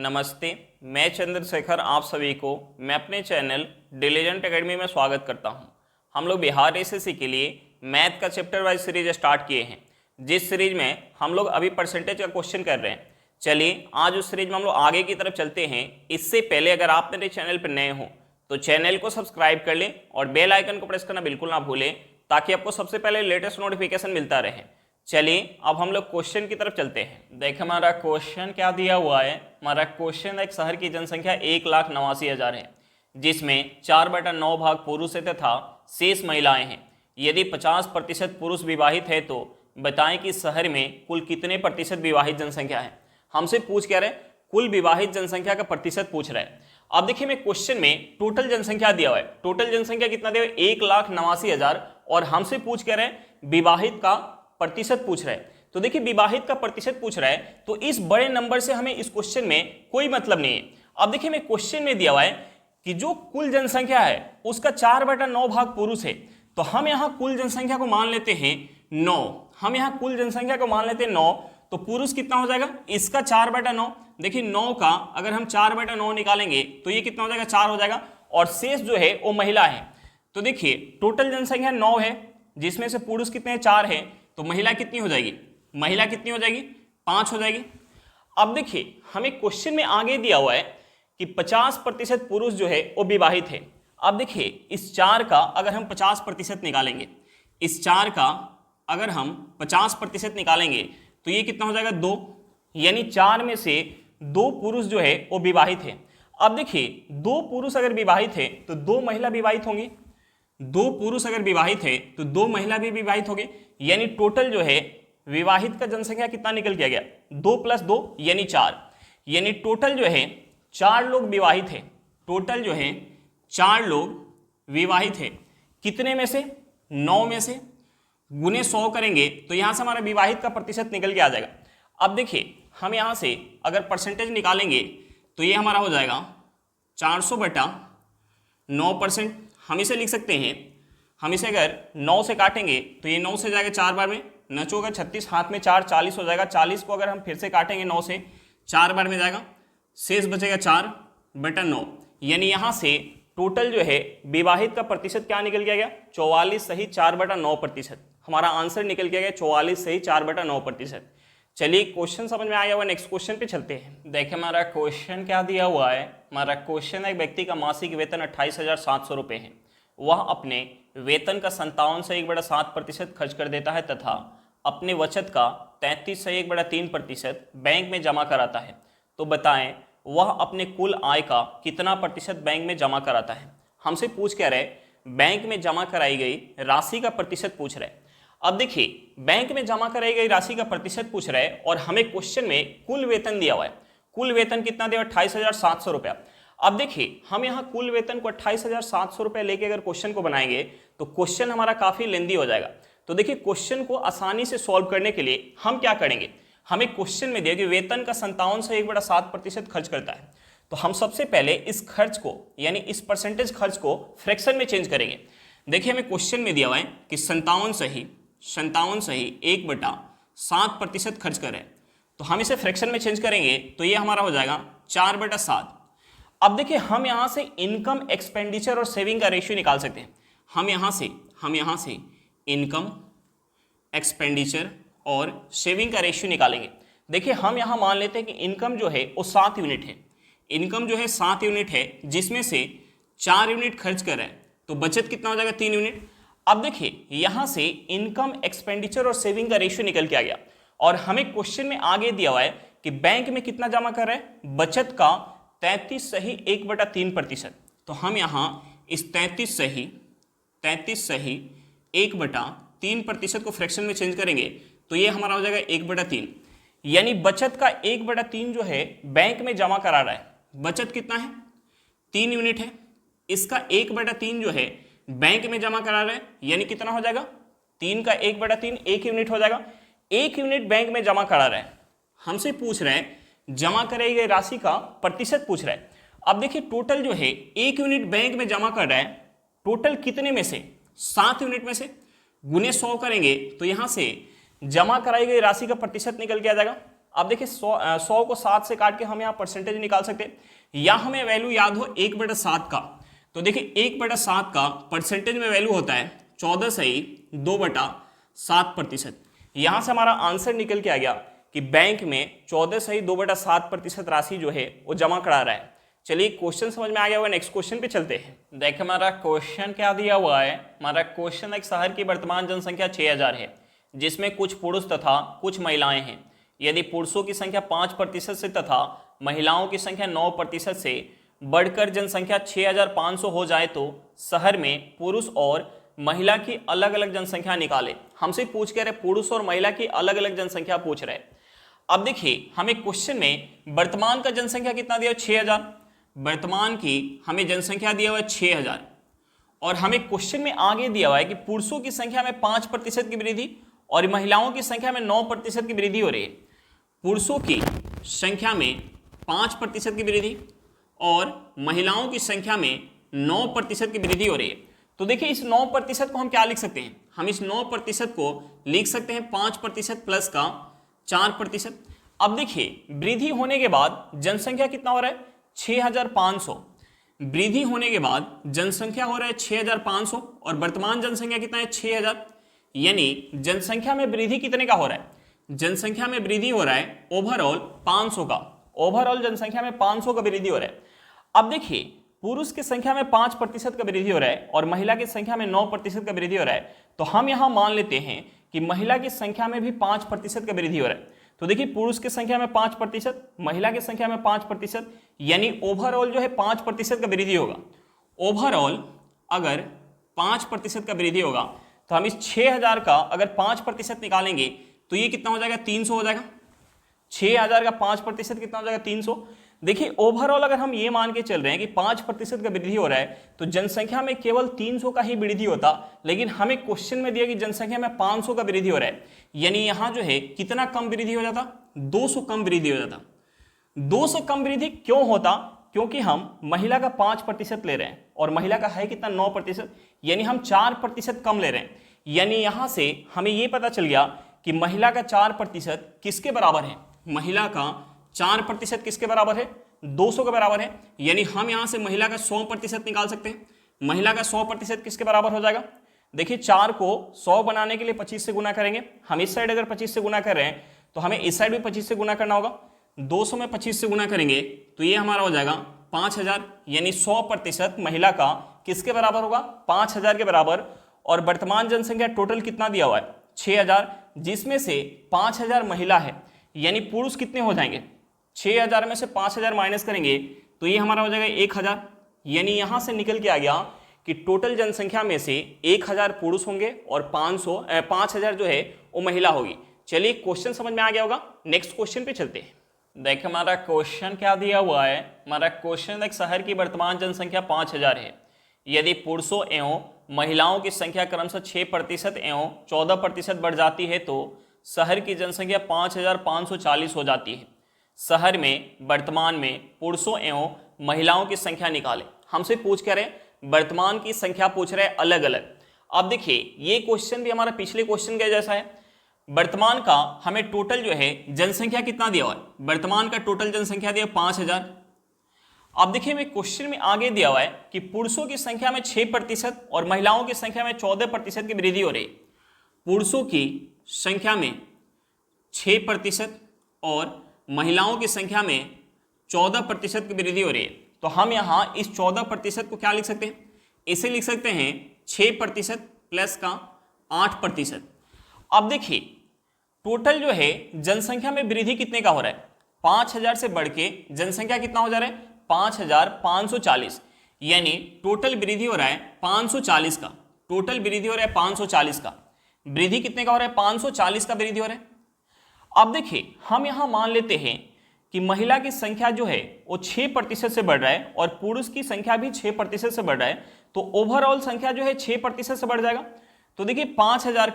नमस्ते, मैं चंद्रशेखर आप सभी को मैं अपने चैनल डिलीजेंट एकेडमी में स्वागत करता हूं। हम लोग बिहार एसएससी के लिए मैथ का चैप्टर वाइज सीरीज स्टार्ट किए हैं, जिस सीरीज में हम लोग अभी परसेंटेज का क्वेश्चन कर रहे हैं। चलिए आज उस सीरीज में हम लोग आगे की तरफ चलते हैं। इससे पहले अगर आप मेरे चैनल पर नए हो तो चैनल को सब्सक्राइब कर लें और बेल आइकन को प्रेस करना बिल्कुल ना भूलें, ताकि आपको सबसे पहले लेटेस्ट नोटिफिकेशन मिलता रहे। चलिए अब हम लोग क्वेश्चन की तरफ चलते हैं। देखिए हमारा क्वेश्चन क्या दिया हुआ है। हमारा क्वेश्चन एक शहर की जनसंख्या 1,89,000 है, जिसमें 4/9 भाग पुरुष है तथा शेष महिलाएं हैं। यदि 50% पुरुष विवाहित है तो बताएं कि शहर में कुल कितने प्रतिशत विवाहित जनसंख्या है। हमसे पूछ क्या रहे, कुल विवाहित जनसंख्या का प्रतिशत पूछ रहा है। अब देखिए मैं क्वेश्चन में टोटल जनसंख्या दिया हुआ है। टोटल जनसंख्या कितना दिया हुआ है 1,89,000, और हमसे पूछ क्या रहे विवाहित का प्रतिशत पूछ रहा है। तो देखिए विवाहित का प्रतिशत पूछ रहा है, तो इस बड़े नंबर से हमें इस क्वेश्चन में कोई मतलब नहीं है। अब देखिए मैं क्वेश्चन में दिया हुआ है कि जो कुल जनसंख्या है उसका 4/9 भाग पुरुष है, तो हम यहां कुल जनसंख्या को मान लेते हैं 9। हम यहां कुल जनसंख्या को मान लेते हैं 9, तो पुरुष कितना हो जाएगा इसका 4/9। देखिए 9 का अगर हम 4/9 निकालेंगे तो ये कितना हो जाएगा 4 हो जाएगा, और शेष जो है वो महिला है। तो देखिए टोटल जनसंख्या 9 है, जिसमें से पुरुष कितने 4 है, तो महिला कितनी हो जाएगी, महिला कितनी हो जाएगी 5 हो जाएगी। अब देखिए हमें क्वेश्चन में आगे दिया हुआ है कि 50% पुरुष जो है वो विवाहित है। अब देखिए इस 4 का अगर हम 50% निकालेंगे, इस 4 का अगर हम 50% निकालेंगे तो ये कितना हो जाएगा 2, यानी 4 में से 2 पुरुष जो है वो विवाहित है। अब देखिए 2 पुरुष अगर विवाहित है तो 2 महिला विवाहित होंगी। 2 पुरुष अगर विवाहित है तो 2 महिला भी विवाहित हो गए, यानी टोटल जो है विवाहित का जनसंख्या कितना निकल के आ गया 2 + 2 यानी 4, यानी टोटल जो है 4 लोग विवाहित है। टोटल जो है 4 लोग विवाहित है, कितने में से 9 में से, गुने 100 करेंगे तो यहां से हमारा विवाहित का प्रतिशत निकल के आ जाएगा। अब देखिए हम यहां से अगर परसेंटेज निकालेंगे तो ये हमारा हो जाएगा 400/9%। हम इसे लिख सकते हैं, हम इसे अगर 9 से काटेंगे तो ये 9 से जाएगा 4 बार में, 9 होगा 36, हाथ में 4 40 हो जाएगा। 40 को अगर हम फिर से काटेंगे 9 से 4 बार में जाएगा, शेष बचेगा 4/9, यानी यहाँ से टोटल जो है विवाहित का प्रतिशत क्या निकल के आ गया 44 सही 4/9%। हमारा आंसर निकल के आ गया 44 सही 4/9%। चलिए क्वेश्चन समझ में आया हुआ, नेक्स्ट क्वेश्चन पे चलते हैं। देखिए हमारा क्वेश्चन क्या दिया हुआ है। हमारा क्वेश्चन है एक व्यक्ति का मासिक वेतन 28,700 रुपये है। वह अपने वेतन का 57 से 1/7% खर्च कर देता है तथा अपने बचत का 33 से 1/3% बैंक में जमा कराता है। तो बताएं वह अपने कुल आय का कितना प्रतिशत बैंक में जमा कराता है। हमसे पूछ क्या रहे बैंक में जमा कराई गई राशि का प्रतिशत पूछ रहे। अब देखिए बैंक में जमा कराई गई राशि का प्रतिशत पूछ रहे हैं, और हमें क्वेश्चन में कुल वेतन दिया हुआ है। कुल वेतन कितना दिया 28,700 रुपया। अब देखिए हम यहाँ कुल वेतन को 28,700 रुपये लेके अगर क्वेश्चन को बनाएंगे तो क्वेश्चन हमारा काफी लेंदी हो जाएगा। तो देखिए क्वेश्चन को आसानी से सॉल्व करने के लिए हम क्या करेंगे, हमें क्वेश्चन में दिया कि वेतन का 57 से 1/7% खर्च करता है। तो हम सबसे पहले इस खर्च को यानी इस परसेंटेज खर्च को फ्रैक्शन में चेंज करेंगे। देखिए हमें क्वेश्चन में दिया हुआ है कि 57 सही 1/7% खर्च करें, तो हम इसे फ्रैक्शन में चेंज करेंगे तो ये हमारा हो जाएगा 4/7। अब देखिए हम यहां से इनकम एक्सपेंडिचर और सेविंग का रेशियो निकाल सकते हैं। हम यहां से इनकम एक्सपेंडिचर और सेविंग का रेशियो निकालेंगे। देखिए हम यहां मान लेते हैं कि इनकम जो है वो 7 यूनिट है। इनकम जो है 7 यूनिट है, जिसमें से 4 यूनिट खर्च कर रहे हैं, तो बचत कितना हो जाएगा 3 यूनिट। अब देखिए यहां से इनकम एक्सपेंडिचर और सेविंग का रेशियो निकल के आ गया, और हमें क्वेश्चन में आगे दिया हुआ है कि बैंक में कितना जमा कर रहे हैं बचत का 33 सही 1/3%। तो हम यहाँ इस 33 सही 1/3% को फ्रैक्शन में चेंज करेंगे तो ये हमारा हो जाएगा 1/3, यानी बचत का 1/3 जो है बैंक में जमा करा रहा है। बचत कितना है 3 यूनिट है, इसका 1/3 जो है बैंक में जमा करा रहा है, यानी कितना हो जाएगा 3 का 1/3 1 यूनिट हो जाएगा। 1 यूनिट बैंक में जमा करा रहा है। हमसे पूछ रहे हैं जमा कराई गई राशि का प्रतिशत पूछ रहा है। अब देखिए टोटल जो है 1 यूनिट बैंक में जमा कर रहा है, टोटल कितने में से 7 यूनिट में से, गुने 100 करेंगे तो यहां से जमा कराई गई राशि का प्रतिशत निकल के आ जाएगा अब देखिए 100 को 7 से काट के हम यहाँ परसेंटेज निकाल सकते हैं, या हमें वैल्यू याद हो 1/7 का। तो देखिए 1/7 का परसेंटेज में वैल्यू होता है 14/2/7%। यहाँ से हमारा आंसर निकल के आ गया कि बैंक में 14/2/7% राशि जो है वो जमा करा रहा है। चलिए क्वेश्चन समझ में आ गया होगा, नेक्स्ट क्वेश्चन पे चलते हैं। देखिए हमारा क्वेश्चन क्या दिया हुआ है। हमारा क्वेश्चन एक शहर की वर्तमान जनसंख्या 6000 है, जिसमें कुछ पुरुष तथा कुछ महिलाएं हैं। यदि पुरुषों की संख्या 5% से तथा महिलाओं की संख्या 9% से बढ़कर जनसंख्या 6500 हो जाए तो शहर में पुरुष और महिला की अलग अलग जनसंख्या निकाले। हमसे पूछ के रहे पुरुष और महिला की अलग अलग जनसंख्या पूछ रहे। अब देखिए हमें क्वेश्चन में वर्तमान का जनसंख्या कितना दिया है 6000, वर्तमान की हमें जनसंख्या दिया हुआ है 6000, और हमें क्वेश्चन में आगे दिया हुआ है कि पुरुषों की संख्या में 5% की वृद्धि और महिलाओं की संख्या में 9% की वृद्धि हो रही है। पुरुषों की संख्या में 5% की वृद्धि और महिलाओं की संख्या में 9% की वृद्धि हो रही है। तो देखिए इस 9% को हम क्या लिख सकते हैं, हम इस 9% को लिख सकते हैं 5% प्लस का 4%। अब देखिए वृद्धि होने के बाद जनसंख्या कितना हो रहा है 6500, वृद्धि होने के बाद जनसंख्या हो रहा है 6500 और वर्तमान जनसंख्या कितना है 6000, यानी जनसंख्या में वृद्धि कितने का हो रहा है, जनसंख्या में वृद्धि हो रहा है ओवरऑल 500 का, ओवरऑल जनसंख्या में 500 का वृद्धि हो रहा है। अब देखिए पुरुष की संख्या में 5% का वृद्धि हो रहा है और महिला की संख्या में 9% का वृद्धि हो रहा है, तो हम यहां मान लेते हैं कि महिला की संख्या में भी 5% का वृद्धि हो रहा है। तो देखिए पुरुष की संख्या में 5%, महिला की संख्या में 5%, यानी ओवरऑल जो है 5% का वृद्धि होगा। ओवरऑल अगर 5% का वृद्धि होगा तो हम इस 6000 का अगर 5% निकालेंगे तो ये कितना हो जाएगा 300 हो जाएगा। 6000 का 5% कितना हो जाएगा 300। देखिए ओवरऑल अगर हम ये मान के चल रहे हैं कि 5% का वृद्धि हो रहा है तो जनसंख्या में केवल 300 का ही वृद्धि होता, लेकिन हमें क्वेश्चन में दिया कि जनसंख्या में 500 का वृद्धि हो रहा है, यानी यहां जो है कितना कम वृद्धि हो जाता 200 कम वृद्धि हो जाता। 200 कम वृद्धि क्यों होता, क्योंकि हम महिला का 5% ले रहे हैं और महिला का है कितना 9%, यानी हम 4% कम ले रहे हैं। यानी यहां से हमें यह पता चल गया कि महिला का 4% किसके बराबर है, महिला का 4% किसके बराबर है 200 के बराबर है। यानी हम यहां से महिला का 100% निकाल सकते हैं। महिला का 100% किसके बराबर हो जाएगा, देखिए 4 को 100 बनाने के लिए 25 से गुना करेंगे। हम इस साइड अगर 25 से गुना कर रहे हैं तो हमें इस साइड भी 25 से गुना करना होगा। 200 में 25 से गुना करेंगे तो ये हमारा हो जाएगा 5000, यानी 100% महिला का किसके बराबर होगा 5000 के बराबर। और वर्तमान जनसंख्या टोटल कितना दिया हुआ है 6000, जिसमें से 5000 महिला है, यानी पुरुष कितने हो जाएंगे 6000 में से 5000 माइनस करेंगे तो ये हमारा हो जाएगा 1000। यानी यहां से निकल के आ गया कि टोटल जनसंख्या में से 1000 पुरुष होंगे और 5000 जो है वो महिला होगी। चलिए क्वेश्चन समझ में आ गया होगा, नेक्स्ट क्वेश्चन पे चलते हैं। देखिए हमारा क्वेश्चन क्या दिया हुआ है। हमारा क्वेश्चन एक शहर की वर्तमान जनसंख्या 5000 है। यदि पुरुषों एवं महिलाओं की संख्या क्रमशः 6% एवं 14% बढ़ जाती है तो शहर की जनसंख्या 5540 हो जाती है। शहर में वर्तमान में पुरुषों एवं महिलाओं की संख्या निकालें। हमसे पूछ कर रहे वर्तमान की संख्या पूछ रहे अलग अलग। अब देखिए ये क्वेश्चन भी हमारा पिछले क्वेश्चन के जैसा है। वर्तमान का हमें टोटल जो है जनसंख्या कितना दिया हुआ है, वर्तमान का टोटल जनसंख्या दिया 5000। अब देखिए हमें क्वेश्चन में आगे दिया हुआ है कि पुरुषों की संख्या में 6% और महिलाओं की संख्या में 14% की वृद्धि हो रही है। पुरुषों की संख्या में 6% और महिलाओं की संख्या में 14% की वृद्धि हो रही है। तो हम यहाँ इस 14% को क्या लिख सकते हैं, इसे लिख सकते हैं 6% प्लस का 8%। अब देखिए टोटल जो है जनसंख्या में वृद्धि कितने का हो रहा है, 5000 से बढ़ के जनसंख्या कितना हो जा रहा है 5540, यानी टोटल वृद्धि हो रहा है 540 का, टोटल वृद्धि हो रहा है 540 का। वृद्धि कितने का हो रहा है 540 का वृद्धि हो रहा है। अब देखिए हम यहां मान लेते हैं कि महिला की संख्या जो है वो 6% से बढ़ रहा है और पुरुष की संख्या भी 6% से बढ़ रहा है, तो ओवरऑल संख्या जो है 6% से बढ़ जाएगा। तो देखिए 5000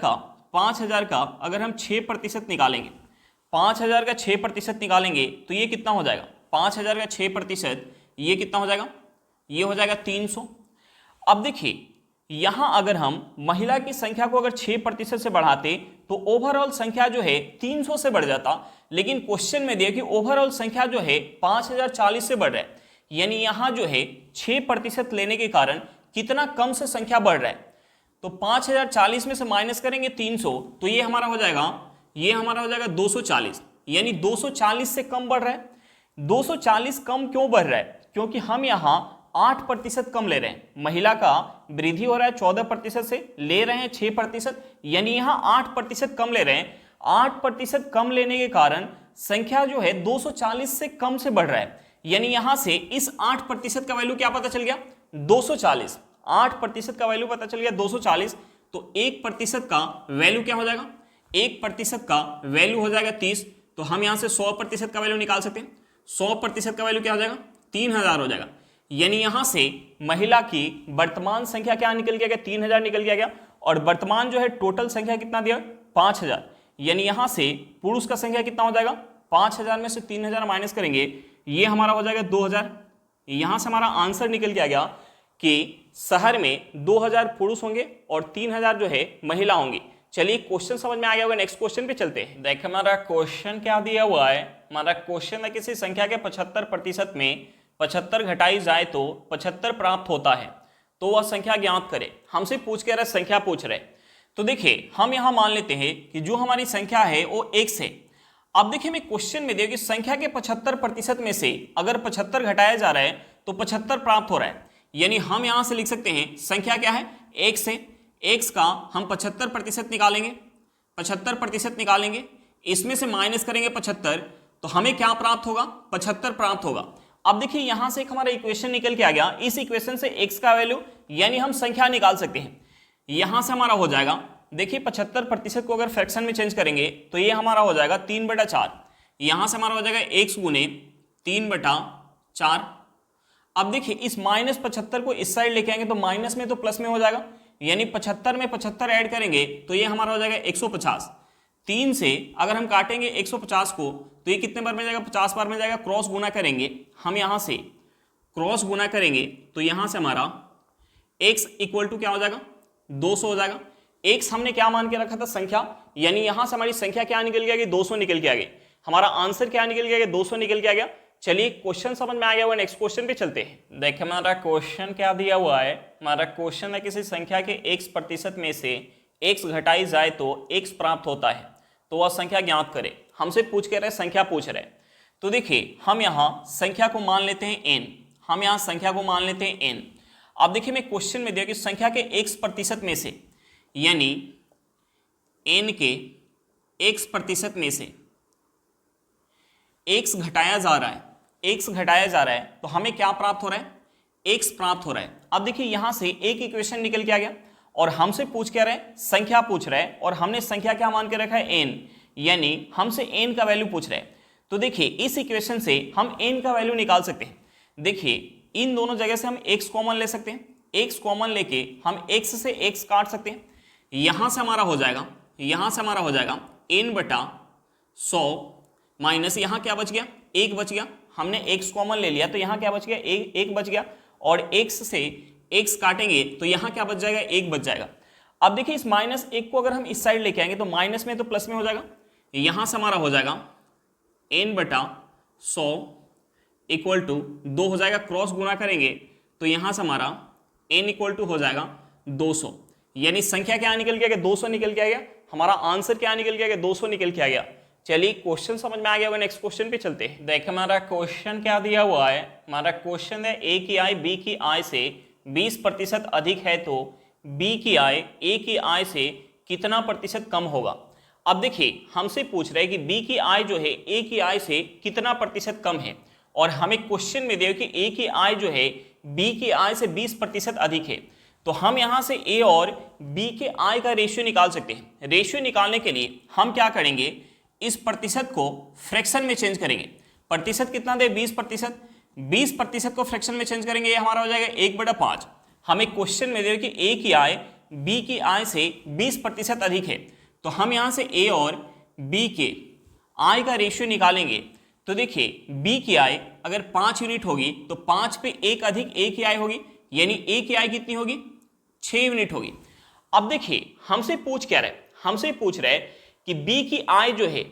का अगर हम 6% निकालेंगे, 5000 का 6% निकालेंगे तो ये कितना हो जाएगा, 5000 का 6% ये कितना हो जाएगा, ये हो जाएगा 300। अब देखिए यहां अगर हम महिला की संख्या को अगर 6% से बढ़ाते तो ओवरऑल संख्या जो है 300 से बढ़ जाता, लेकिन क्वेश्चन में दिया कि ओवरऑल संख्या जो है 5040 से बढ़ रहा है, यानी यहां जो है 6% लेने के कारण कितना कम से संख्या बढ़ रहा है। तो 5040 में से माइनस करेंगे 300, तो ये हमारा हो जाएगा 240, यानी 240 से कम बढ़ रहा है। 240 कम क्यों बढ़ रहा है? क्योंकि हम यहां 8% कम ले रहे हैं। महिला का वृद्धि हो रहा है 14% से, ले रहे हैं 6%, यानी यहां 8% कम ले रहे हैं। 8% कम लेने के कारण संख्या जो है 240 से कम से बढ़ रहा है, यानी यहां से इस 8% का वैल्यू क्या पता चल गया? 240। 8% का वैल्यू पता चल गया 240, तो 1% का वैल्यू क्या हो जाएगा? 1% का वैल्यू हो जाएगा 30, तो हम यहां से 100% का वैल्यू निकाल सकते हैं। 100% का वैल्यू क्या हो जाएगा? 3000 हो जाएगा, यानी यहां से महिला की वर्तमान संख्या क्या निकल के गया? 3000 निकल के गया, और वर्तमान जो है टोटल संख्या कितना दिया? 5000, यानी यहां से पुरुष का संख्या कितना हो जाएगा? 5000 में से 3000 माइनस करेंगे, ये हमारा हो जाएगा 2000। यहां से हमारा आंसर निकल के आ गया कि शहर में 2000 पुरुष होंगे और 3000 जो है महिला होंगी। चलिए क्वेश्चन समझ में आ गया होगा, नेक्स्ट क्वेश्चन पे चलते हैं। देखिए हमारा क्वेश्चन क्या दिया हुआ है। हमारा क्वेश्चन है किसी संख्या के 75% में 75 घटाई जाए तो 75 प्राप्त होता है, तो वह संख्या ज्ञात करे। हमसे पूछ के रहे, संख्या पूछ रहे। तो देखिए हम यहां मान लेते हैं कि जो हमारी संख्या है वो x है। अब देखिए मैं क्वेश्चन में दिया कि संख्या के 75% में से अगर 75 घटाया जा रहा है तो 75 प्राप्त हो रहा है, यानी हम यहां से लिख सकते हैं संख्या क्या है? x है। x का हम 75% निकालेंगे, 75% निकालेंगे, इसमें से माइनस करेंगे 75, तो हमें क्या प्राप्त होगा? 75 प्राप्त होगा। अब देखिए यहां से एक हमारा इक्वेशन निकल के आ गया। इस इक्वेशन से x का वैल्यू यानी हम संख्या निकाल सकते हैं। यहां से हमारा हो जाएगा, देखिए 75% को अगर फ्रैक्शन में चेंज करेंगे तो ये हमारा हो जाएगा 3/4। यहां से हमारा हो जाएगा x गुने 3/4। अब देखिए इस -75 को इस साइड लेके आएंगे तो माइनस में तो प्लस में हो जाएगा, यानी 75 में 75 ऐड करेंगे तो ये हमारा हो जाएगा 150। 3 से अगर हम काटेंगे 150 को तो ये कितने बार में जाएगा? 50 बार में जाएगा। क्रॉस गुना करेंगे, हम यहां से क्रॉस गुना करेंगे तो यहां से हमारा x इक्वल टू क्या हो जाएगा? 200 हो जाएगा। x हमने क्या मान के रखा था? संख्या, यानी यहां से हमारी संख्या क्या निकल गया कि 200 निकल के आ गई। हमारा आंसर क्या निकल गया कि 200 निकल के आ गया। चलिए क्वेश्चन समझ में आ गया हुआ, नेक्स्ट क्वेश्चन पे चलते हैं। देखिए हमारा क्वेश्चन क्या दिया हुआ है। हमारा क्वेश्चन है किसी संख्या के x% में से x घटाई जाए तो x प्राप्त होता है, तो वह संख्या ज्ञात करे। हमसे पूछ के रहे, संख्या पूछ रहे। तो देखिए हम यहां संख्या को मान लेते हैं n। हम यहां संख्या को मान लेते हैं n। अब देखिए मैं क्वेश्चन में दिया कि संख्या के x% में से, यानी n के x% में से x घटाया जा रहा है, x घटाया जा रहा है, तो हमें क्या प्राप्त हो रहा है? x प्राप्त हो रहा है। अब देखिए यहां से एक इक्वेशन निकल के आ गया और हमसे पूछ क्या रहे हैं? संख्या पूछ रहे हैं, और हमने संख्या क्या मान के रखा है? n, यानी हमसे n का वैल्यू पूछ रहे हैं। तो देखिए इस इक्वेशन से हम n का वैल्यू निकाल सकते हैं। देखिए इन दोनों जगह से हम x कॉमन ले सकते हैं। x कॉमन लेके हम x से x काट सकते हैं। यहां से हमारा हो जाएगा, यहां से हमारा हो जाएगा n/100 माइनस यहां क्या बच गया? 1 बच गया। हमने x कॉमन ले लिया तो यहां क्या बच गया? 1 बच गया, और x से x काटेंगे तो यहां क्या बच जाएगा? 1 बच जाएगा। अब देखिए इस -1 को अगर हम इस साइड लेके आएंगे तो माइनस में तो प्लस में हो जाएगा। यहां से हमारा हो जाएगा n/100 इक्वल टू 2 हो जाएगा। क्रॉस गुना करेंगे तो यहां से हमारा n इक्वल टू हो जाएगा 200, यानी संख्या क्या निकल गया कि 200 निकल के आ गया। हमारा आंसर क्या निकल गया कि 200 निकल के आ गया। चलिए क्वेश्चन समझ में आ गया होगा, नेक्स्ट क्वेश्चन पे चलते हैं। देखिए हमारा क्वेश्चन क्या दिया हुआ है। हमारा क्वेश्चन है a की आय b की आय से 20% अधिक है तो b की आय a की आय से कितना प्रतिशत कम होगा। अब देखिए हमसे पूछ रहे हैं कि b की आय जो है a की आय से कितना प्रतिशत कम है, और हमें क्वेश्चन में दिया कि a की आय जो है b की आय से 20% अधिक है। तो हम यहां से a और b के आय का रेशियो निकाल सकते हैं। रेशियो निकालने के लिए हम क्या करेंगे? इस प्रतिशत को फ्रैक्शन में चेंज करेंगे। प्रतिशत कितना दे? 20%। 20% को फ्रैक्शन में चेंज करेंगे, ये हमारा हो जाएगा 1/5। हमें क्वेश्चन में दे कि a की आय b की आय से 20% अधिक है, तो हम यहां से a और b के आय का रेशियो निकालेंगे। तो देखिए b की आय अगर 5 यूनिट होगी तो 5 पे 1 अधिक a की आय होगी, यानी a की आय कितनी होगी? 6 यूनिट होगी। अब देखिए हमसे पूछ क्या रहे, हमसे पूछ रहे कि बी की आय जो है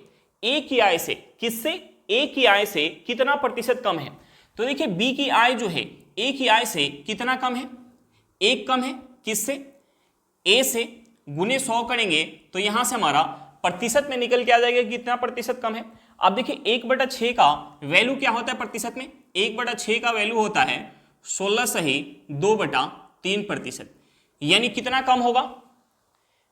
ए की आय से किससे, ए की आय से कितना प्रतिशत कम है। तो देखिए बी की आय जो है ए की आय से कितना कम है, एक कम है, किससे, ए से, गुने 100 करेंगे तो यहां से हमारा प्रतिशत में निकल के आ जाएगा कितना प्रतिशत कम है। अब देखिए 1/6 का वैल्यू क्या होता है प्रतिशत में, 1/6 का वैल्यू होता है 16/2/3%, यानी कितना कम होगा,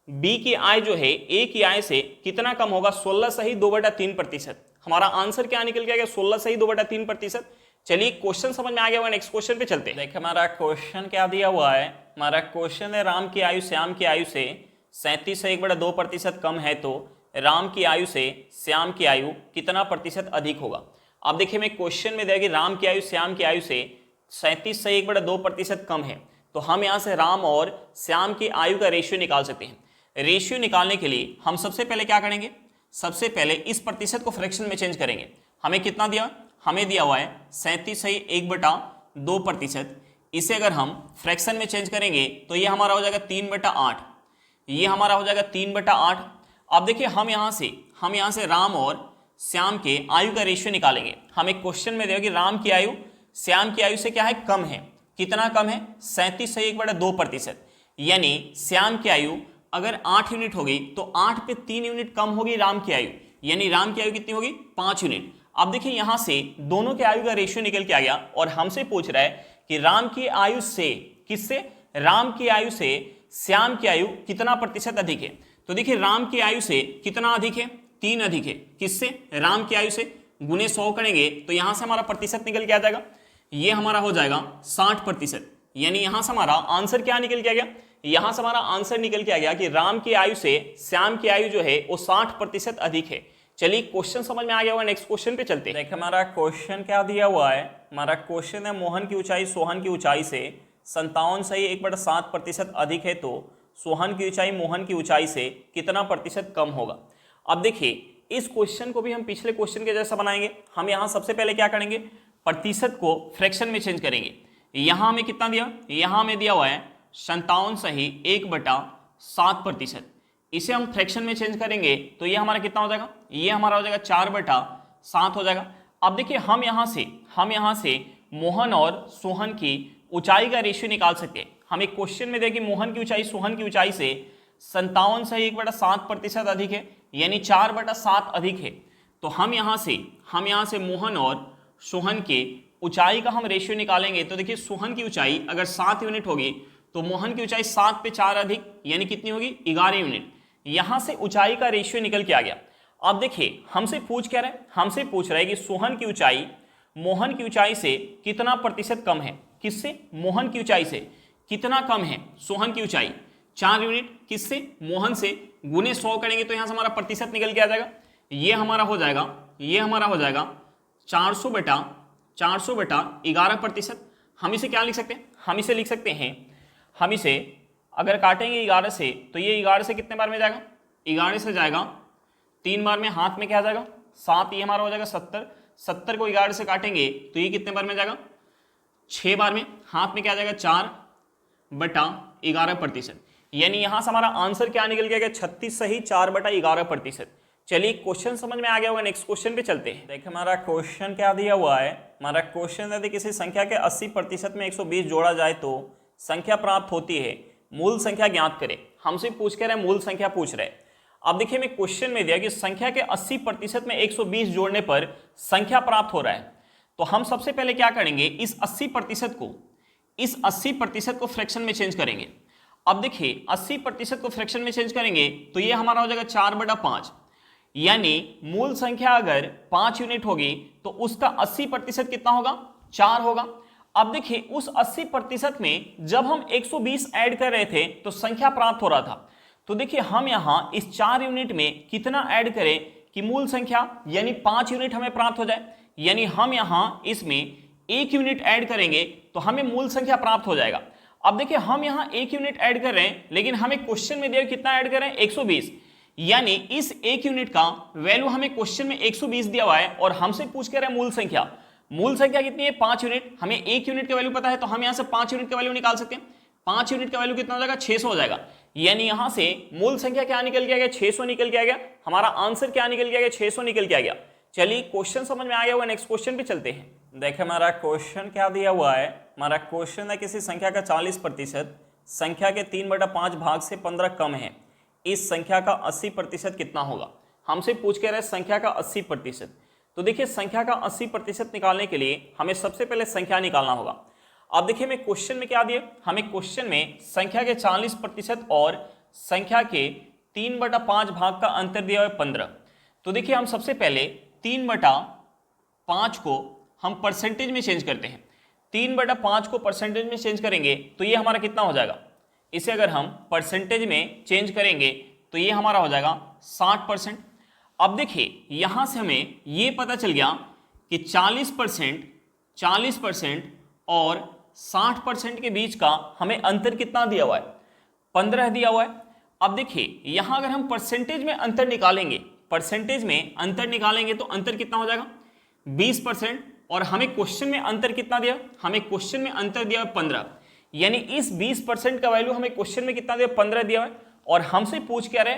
बी की आय जो है ए की आय से कितना कम होगा, 16/2/3%। हमारा आंसर क्या निकल के आ गया, 16/2/3%। चलिए क्वेश्चन समझ में आ गया होगा, नेक्स्ट क्वेश्चन पे चलते हैं। देखिए हमारा क्वेश्चन क्या दिया हुआ है, हमारा क्वेश्चन है राम की आयु श्याम की आयु से 37 से 1/2% कम है तो राम की आयु से श्याम की आयु कितना प्रतिशत अधिक होगा। अब देखिए मैं क्वेश्चन में दिया कि राम की आयु श्याम की आयु से 37 से 1/2% कम है, तो हम यहाँ से राम और श्याम की आयु का रेशियो निकाल सकते हैं। रेशियो निकालने के लिए हम सबसे पहले क्या करेंगे, सबसे पहले इस प्रतिशत को फ्रैक्शन में चेंज करेंगे। हमें कितना दिया, हमें दिया हुआ है 37 से 1/2%। इसे अगर हम फ्रैक्शन में चेंज करेंगे तो ये हमारा हो जाएगा 3/8, ये हमारा हो जाएगा 3/8। अब देखिए हम यहाँ से राम और श्याम के आयु का रेशियो निकालेंगे। हमें क्वेश्चन में दिया कि राम की आयु श्याम की आयु से क्या है, कम है। कितना कम है, 37 से 1/2%, यानी श्याम की आयु अगर 8 यूनिट होगी तो 8 पे 3 यूनिट कम होगी राम की आयु, यानी राम की आयु कितनी होगी, 5 यूनिट। अब देखिए यहां से दोनों के आयु का रेशियो निकल के आ गया और हमसे पूछ रहा है कि राम की आयु से, किससे, राम की आयु से श्याम की आयु कितना प्रतिशत अधिक है। तो देखिए राम की आयु से कितना अधिक है, 3 अधिक है, किससे, राम की आयु से, गुने 100 करेंगे तो यहां से हमारा प्रतिशत निकल के आ जाएगा, ये हमारा हो जाएगा 60%, यानी यहां से हमारा आंसर क्या निकल के आ गया, यहां से हमारा आंसर निकल के आ गया कि राम की आयु से श्याम की आयु जो है वो 60% अधिक है। चलिए क्वेश्चन समझ में आ गया होगा, नेक्स्ट क्वेश्चन पे चलते हैं। देखिए हमारा क्वेश्चन क्या दिया हुआ है, हमारा क्वेश्चन है मोहन की ऊंचाई सोहन की ऊंचाई से 57 से 1/7% अधिक है तो सोहन की ऊंचाई मोहन की ऊंचाई से कितना प्रतिशत कम होगा। अब देखिए इस क्वेश्चन को भी हम पिछले क्वेश्चन के जैसा बनाएंगे। हम यहाँ सबसे पहले क्या करेंगे, प्रतिशत को फ्रैक्शन में चेंज करेंगे। यहाँ हमें कितना दिया, यहाँ हमें दिया हुआ है 57 सही 1/7%। इसे हम फ्रैक्शन में चेंज करेंगे तो ये हमारा कितना हो जाएगा, ये हमारा हो जाएगा 4/7 हो जाएगा। अब देखिए हम यहाँ से मोहन और सोहन की ऊंचाई का रेशियो निकाल सकते हैं। हमें क्वेश्चन में देखिए मोहन की ऊंचाई सोहन की ऊंचाई से 57 से 1/7% अधिक है, यानी 4/7 अधिक है। तो हम यहाँ से मोहन और सोहन के ऊंचाई का हम रेशियो निकालेंगे। तो देखिए सोहन की ऊंचाई अगर 7 यूनिट होगी तो मोहन की ऊंचाई 7 पे 4 अधिक, यानी कितनी होगी, 11 यूनिट। यहां से ऊंचाई का रेशियो निकल के आ गया। अब देखिए हमसे पूछ क्या रहा है, हमसे पूछ रहा है कि सोहन की ऊंचाई मोहन की ऊंचाई से कितना प्रतिशत कम है, किससे, मोहन की ऊंचाई से कितना कम है सोहन की ऊंचाई, 4 यूनिट, किससे, मोहन से, गुने 100 करेंगे तो यहां से हमारा प्रतिशत निकल के आ जाएगा, ये हमारा हो जाएगा 400/11%। हम इसे क्या लिख सकते हैं, हम इसे लिख सकते हैं, हम इसे अगर काटेंगे 11 से तो ये 11 से कितने बार में जाएगा, 11 से जाएगा 3 बार में, हाथ में क्या आ जाएगा 7, ये हमारा हो जाएगा 70 को 11 से काटेंगे तो ये कितने बार में जाएगा, 6 बार में, हाथ में क्या आ जाएगा 4/11%। यानी यहां से हमारा आंसर क्या निकल गया, 36 सही 4/11%। चलिए क्वेश्चन समझ में आ गया होगा, नेक्स्ट क्वेश्चन पे चलते हैं। देखिए हमारा क्वेश्चन क्या दिया हुआ है, हमारा क्वेश्चन यदि किसी संख्या के 80% में 120 जोड़ा जाए तो संख्या प्राप्त होती है, मूल संख्या ज्ञात करें। हमसे पूछ के रहे मूल संख्या पूछ रहे। अब देखिए मैं क्वेश्चन में दिया कि संख्या के 80% में 120 जोड़ने पर संख्या प्राप्त हो रहा है। तो हम सबसे पहले क्या करेंगे, इस 80% को फ्रैक्शन में चेंज करेंगे। अब देखिए 80% को फ्रैक्शन में चेंज करेंगे तो ये हमारा हो जाएगा 4/5, यानी मूल संख्या अगर 5 यूनिट होगी तो उसका 80% कितना होगा, 4 होगा। अब देखिए उस 80% में जब हम 120 ऐड कर रहे थे तो संख्या प्राप्त हो रहा था। तो देखिए हम यहां इस 4 यूनिट में कितना ऐड करें कि मूल संख्या यानी 5 यूनिट हमें प्राप्त हो जाए, यानी हम यहां इसमें 1 यूनिट ऐड करेंगे तो हमें मूल संख्या प्राप्त हो जाएगा। अब देखिए हम यहां 1 यूनिट ऐड कर रहे हैं, लेकिन हमें क्वेश्चन में दिया कितना ऐड कर रहे हैं, 120, यानी इस 1 यूनिट का वैल्यू हमें क्वेश्चन में 120 दिया हुआ है और हमसे पूछ कर रहे हैं मूल संख्या कितनी है, 5 यूनिट। हमें 1 यूनिट का वैल्यू पता है तो हम यहां से 5 यूनिट का वैल्यू निकाल सकते हैं। 5 यूनिट का वैल्यू कितना हो जाएगा, 600 हो जाएगा। यानी यहां से मूल संख्या क्या निकल के आ गया, 600 निकल के आ गया। हमारा आंसर क्या निकल के आ गया, 600 निकल के आ गया। चलिए क्वेश्चन समझ में आ गया होगा, नेक्स्ट क्वेश्चन पे चलते हैं। देखिए हमारा क्वेश्चन क्या दिया हुआ है, हमारा क्वेश्चन है किसी संख्या का 40% संख्या के 3/5 भाग से 15 कम है, इस संख्या का 80% कितना होगा। हमसे पूछ के रहे संख्या का 80%। तो देखिए संख्या का 80% निकालने के लिए हमें सबसे पहले संख्या निकालना होगा। अब देखिए हमें क्वेश्चन में क्या दिए, हमें क्वेश्चन में संख्या के 40% और संख्या के 3/5 भाग का अंतर दिया हुआ है 15। तो देखिए हम सबसे पहले 3/5 को हम परसेंटेज में चेंज करते हैं। 3/5 को परसेंटेज में चेंज करेंगे तो ये हमारा कितना हो जाएगा, इसे अगर हम परसेंटेज में चेंज करेंगे तो ये हमारा हो जाएगा 60%। अब देखिए यहां से हमें ये पता चल गया कि 40% और 60% के बीच का हमें अंतर कितना दिया हुआ है, 15 दिया हुआ है। अब देखिए यहां अगर हम परसेंटेज में अंतर निकालेंगे, परसेंटेज में अंतर निकालेंगे तो अंतर कितना हो जाएगा 20%। और हमें क्वेश्चन में अंतर कितना दिया, हमें क्वेश्चन में अंतर दिया 15। यानी इस 20% का वैल्यू हमें क्वेश्चन में कितना दिया, 15 दिया है। और हमसे पूछ क्या रहे,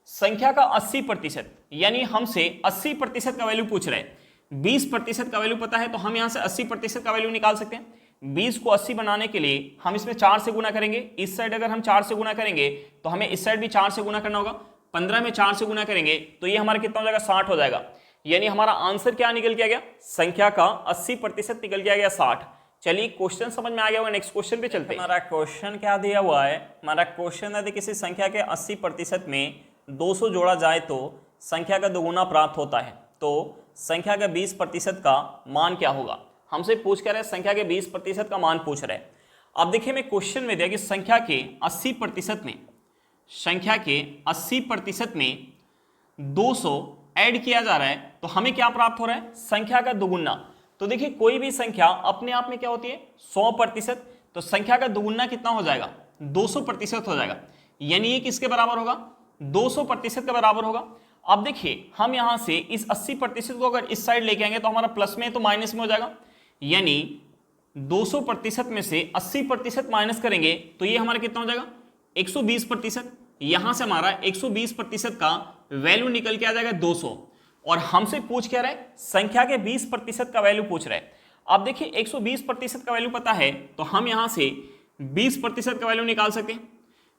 संख्या का 80%, यानी हमसे 80% का वैल्यू पूछ रहे हैं। 20% का वैल्यू पता है तो हम यहां से 80% का वैल्यू निकाल सकते हैं। 20 को 80 बनाने के लिए हम इसमें 4 से गुना करेंगे। इस साइड अगर हम 4 से गुना करेंगे तो हमें इस साइड भी 4 से गुना करना होगा। 15 में 4 से गुना करेंगे तो ये हमारा कितना हो जाएगा, 60 हो जाएगा। यानी हमारा आंसर क्या निकल के आ गया, संख्या का 80% निकल के आ गया 60। चलिए क्वेश्चन समझ में आ गया होगा, नेक्स्ट क्वेश्चन पे चलते हैं। हमारा क्वेश्चन क्या दिया हुआ है, हमारा क्वेश्चन यदि किसी संख्या के 80% में 200 जोड़ा जाए तो संख्या का दोगुना प्राप्त होता है, तो संख्या का 20% का मान क्या होगा। हमसे पूछ कर रहे हैं संख्या के 20% का मान पूछ रहे हैं। अब देखिए मैं क्वेश्चन में दिया कि संख्या के 80% में, संख्या के 80% में 200 ऐड किया जा रहा है तो हमें क्या प्राप्त हो रहा है, संख्या का दोगुना। तो देखिए कोई भी संख्या अपने आप में क्या होती है 100%, तो संख्या का दोगुना कितना हो जाएगा, 200% हो जाएगा। यानी ये किसके बराबर होगा, 200% के बराबर होगा। अब देखिए हम यहां से इस 80% को अगर इस साइड लेके आएंगे तो हमारा प्लस में तो माइनस में हो जाएगा। यानी 200% में से 80% माइनस करेंगे तो ये हमारा कितना हो जाएगा 120%। यहां से हमारा 120% का वैल्यू निकल के आ जाएगा 200। और हमसे पूछ क्या रहा है, संख्या के 20% का वैल्यू पूछ रहा है। अब देखिए 120% का वैल्यू पता है तो हम यहां से 20% का वैल्यू निकाल सकते हैं।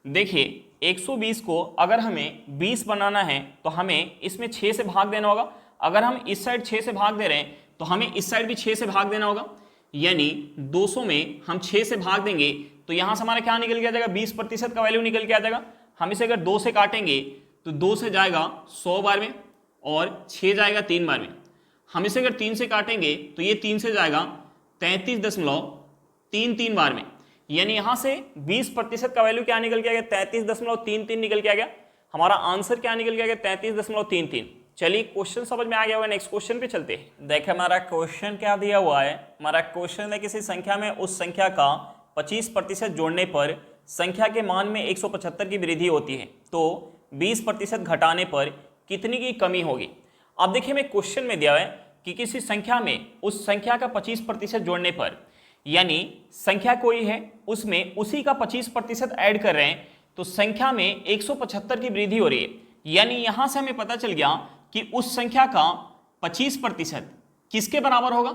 देखिए 120 को अगर हमें 20 बनाना है तो हमें इसमें 6 से भाग देना होगा। अगर हम इस साइड 6 से भाग दे रहे हैं तो हमें इस साइड भी 6 से भाग देना होगा। यानी 200 में हम 6 से भाग देंगे तो यहां से हमारा क्या निकल के आ जाएगा, 20% का वैल्यू निकल के आ जाएगा। हम इसे अगर 2 से काटेंगे तो 2 से जाएगा 100 बार में और 6 जाएगा 3 बार में। हम इसे अगर 3 से काटेंगे तो ये 3 से जाएगा 33.33 बार में। यानी यहां से 20% का वैल्यू क्या निकल के आ गया, 33.33 निकल के आ गया। हमारा आंसर क्या निकल के आ गया, 33.33। चलिए क्वेश्चन समझ में आ गया होगा, नेक्स्ट क्वेश्चन पे चलते हैं। देखिए हमारा क्वेश्चन क्या दिया हुआ है, हमारा क्वेश्चन है किसी संख्या में उस संख्या का 25% जोड़ने पर संख्या के मान में 175 की वृद्धि होती है, तो 20% घटाने पर कितनी की कमी होगी। अब देखिए मैं क्वेश्चन में दिया है कि किसी संख्या में उस संख्या का 25% जोड़ने पर, यानी संख्या कोई है उसमें उसी का 25% ऐड कर रहे हैं तो संख्या में 175 की वृद्धि हो रही है। यानी यहां से हमें पता चल गया कि उस संख्या का 25% किसके बराबर होगा,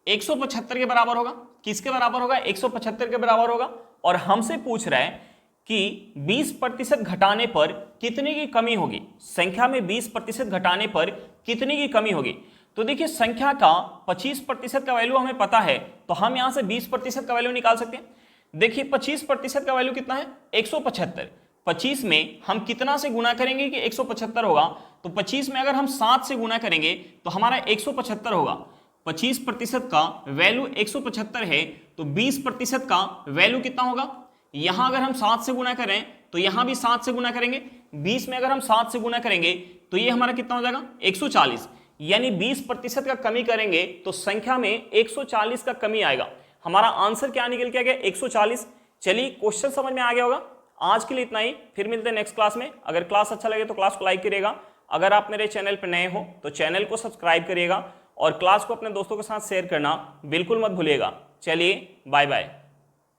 175 के बराबर होगा। किसके बराबर होगा, 175 के बराबर होगा। और हमसे पूछ रहा है कि 20% घटाने पर कितने की कमी होगी, संख्या में 20% घटाने पर कितने की कमी होगी। तो देखिए संख्या का 25% का वैल्यू हमें पता है तो हम यहां से 20% का वैल्यू निकाल सकते हैं। देखिए 25% का वैल्यू कितना है, 175। 25 में हम कितना से गुना करेंगे कि 175 होगा, तो 25 में अगर हम 7 से गुना करेंगे तो हमारा 175 होगा। 25% का वैल्यू 175 है तो 20% का वैल्यू कितना होगा, यहां अगर हम 7 से गुना करें तो यहां भी 7 से गुना करेंगे। 20 में अगर हम 7 से गुना करेंगे तो ये हमारा कितना हो जाएगा 140। यानी 20% का कमी करेंगे तो संख्या में 140 का कमी आएगा। हमारा आंसर क्या निकल के आ गया, 140। चलिए क्वेश्चन समझ में आ गया होगा। आज के लिए इतना ही, फिर मिलते हैं नेक्स्ट क्लास में। अगर क्लास अच्छा लगे तो क्लास को लाइक करिएगा। अगर आप मेरे चैनल पर नए हो तो चैनल को सब्सक्राइब करिएगा और क्लास को अपने दोस्तों के साथ शेयर करना बिल्कुल मत भूलिएगा। चलिए बाय बाय।